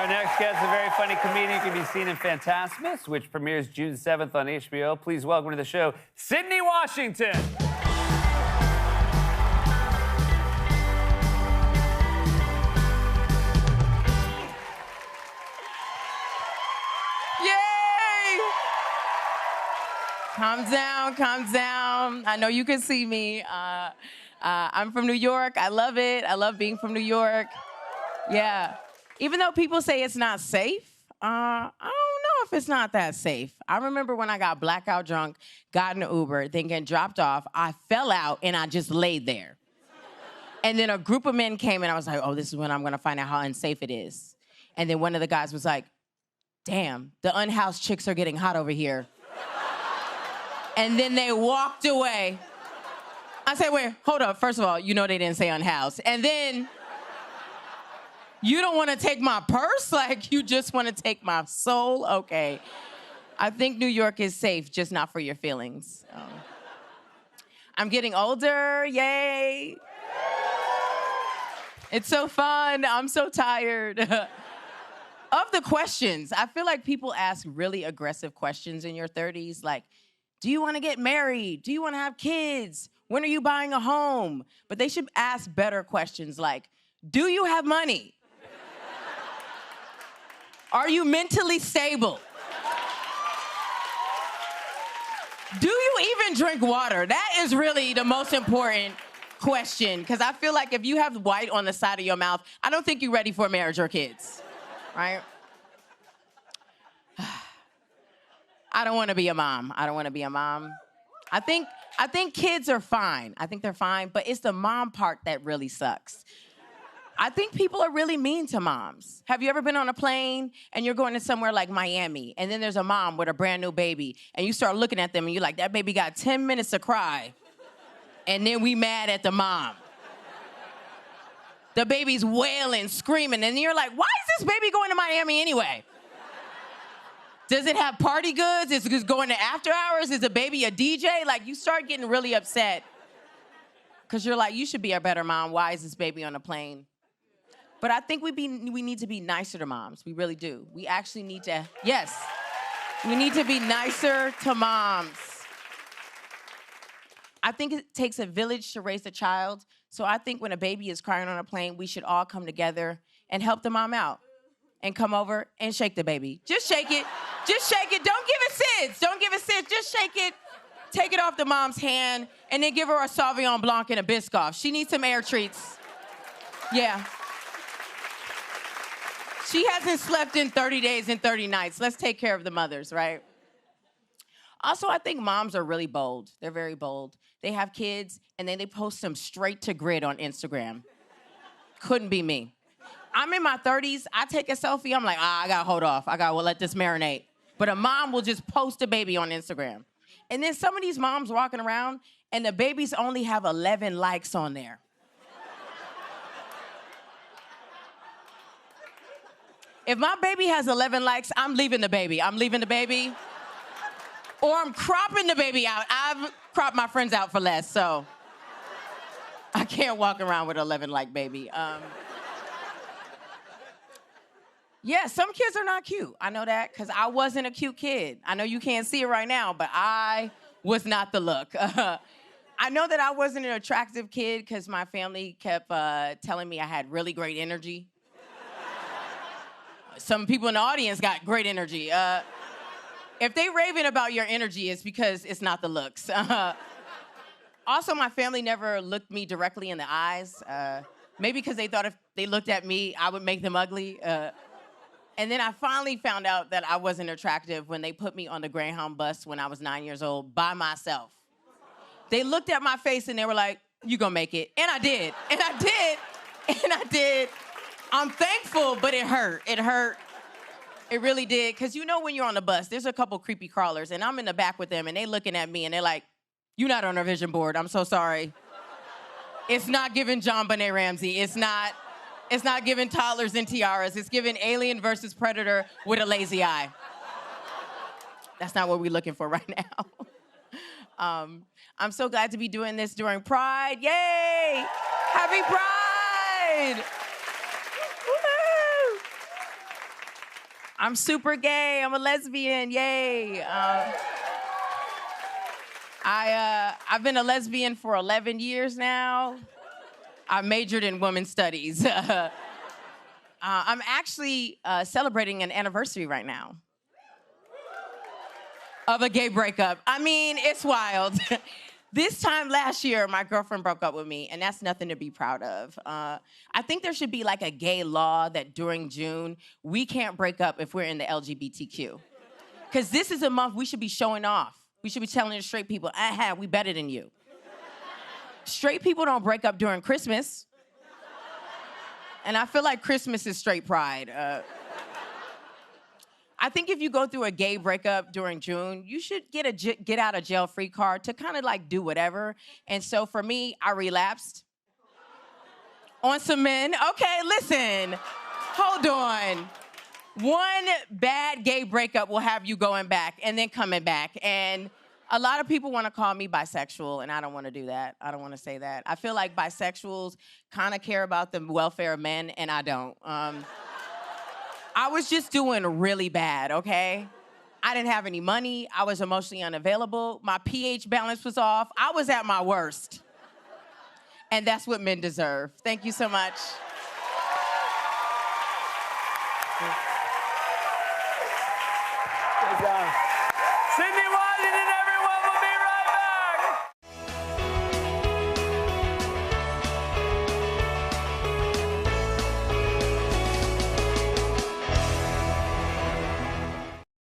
next guest is a very funny comedian who can be seen in Fantasmus, which premieres June 7th on HBO. Please welcome to the show, Sydney Washington. Yay! Calm down, calm down. I know you can see me. I'm from New York. I love it. I love being from New York. Yeah. Even though people say it's not safe, I don't know if it's not that safe. I remember when I got blackout drunk, got in an Uber, then getting dropped off, I fell out and I just laid there. And then a group of men came and I was like, oh, this is when I'm gonna find out how unsafe it is. And then one of the guys was like, damn, the unhoused chicks are getting hot over here. And then they walked away. I said, wait, hold up. First of all, you know they didn't say unhoused. And then, you don't want to take my purse? Like, you just want to take my soul? Okay. I think New York is safe, just not for your feelings. I'm getting older, yay. It's so fun, I'm so tired. Of the questions, I feel like people ask really aggressive questions in your 30s, like, do you want to get married? Do you want to have kids? When are you buying a home? But they should ask better questions like, do you have money? Are you mentally stable? Do you even drink water? That is really the most important question, because I feel like if you have white on the side of your mouth, I don't think you're ready for marriage or kids, right? I don't want to be a mom. I don't want to be a mom. I think kids are fine. I think they're fine, but it's the mom part that really sucks. I think people are really mean to moms. Have you ever been on a plane and you're going to somewhere like Miami and then there's a mom with a brand new baby and you start looking at them and you're like, that baby got 10 minutes to cry and then we mad at the mom. The baby's wailing, screaming, and you're like, why is this baby going to Miami anyway? Does it have party goods? Is it going to after hours? Is the baby a DJ? Like, you start getting really upset because you're like, you should be a better mom. Why is this baby on a plane? But I think we need to be nicer to moms. We really do. We actually need to, yes. We need to be nicer to moms. I think it takes a village to raise a child. So I think when a baby is crying on a plane, we should all come together and help the mom out. And come over and shake the baby. Just shake it. Just shake it. Don't give it SIDS. Don't give it SIDS. Just shake it. Take it off the mom's hand and then give her a Sauvignon Blanc and a Biscoff. She needs some air treats. Yeah. She hasn't slept in 30 days and 30 nights. Let's take care of the mothers, right? Also, I think moms are really bold. They're very bold. They have kids, and then they post them straight to grid on Instagram. Couldn't be me. I'm in my 30s. I take a selfie. I'm like, I gotta hold off. I gotta let this marinate. But a mom will just post a baby on Instagram. And then some of these moms walking around, and the babies only have 11 likes on there. If my baby has 11 likes, I'm leaving the baby. I'm leaving the baby. Or I'm cropping the baby out. I've cropped my friends out for less, so I can't walk around with 11 like baby. Yeah, some kids are not cute. I know that because I wasn't a cute kid. I know you can't see it right now, but I was not the look. I know that I wasn't an attractive kid because my family kept telling me I had really great energy. Some people in the audience got great energy. If they raving about your energy, it's because it's not the looks. Also, my family never looked me directly in the eyes. Maybe because they thought if they looked at me, I would make them ugly. And then I finally found out that I wasn't attractive when they put me on the Greyhound bus when I was 9 years old by myself. They looked at my face and they were like, you gonna make it. And I did. And I did. And I did. I'm thankful, but it hurt. It hurt. It really did. Because you know when you're on the bus, there's a couple creepy crawlers, and I'm in the back with them, and they looking at me, and they're like, you're not on our vision board. I'm so sorry. It's not giving John Benet Ramsey. It's not giving toddlers and tiaras. It's giving Alien versus Predator with a lazy eye. That's not what we're looking for right now. I'm so glad to be doing this during Pride. Yay! Happy Pride! Woo-hoo! I'm super gay. I'm a lesbian. Yay. I've been a lesbian for 11 years now. I majored in women's studies. I'm actually celebrating an anniversary right now of a gay breakup. I mean, it's wild. This time last year, my girlfriend broke up with me, and that's nothing to be proud of. I think there should be like a gay law that during June, we can't break up if we're in the LGBTQ. Because this is a month we should be showing off. We should be telling the straight people, we better than you. Straight people don't break up during Christmas. And I feel like Christmas is straight pride. I think if you go through a gay breakup during June, you should get a get out of jail free card to kind of like do whatever. And so for me, I relapsed on some men. Okay, listen, hold on. One bad gay breakup will have you going back and then coming back. And a lot of people want to call me bisexual, and I don't want to do that. I don't want to say that. I feel like bisexuals kind of care about the welfare of men, and I don't. I was just doing really bad, okay? I didn't have any money. I was emotionally unavailable. My pH balance was off. I was at my worst. And that's what men deserve. Thank you so much.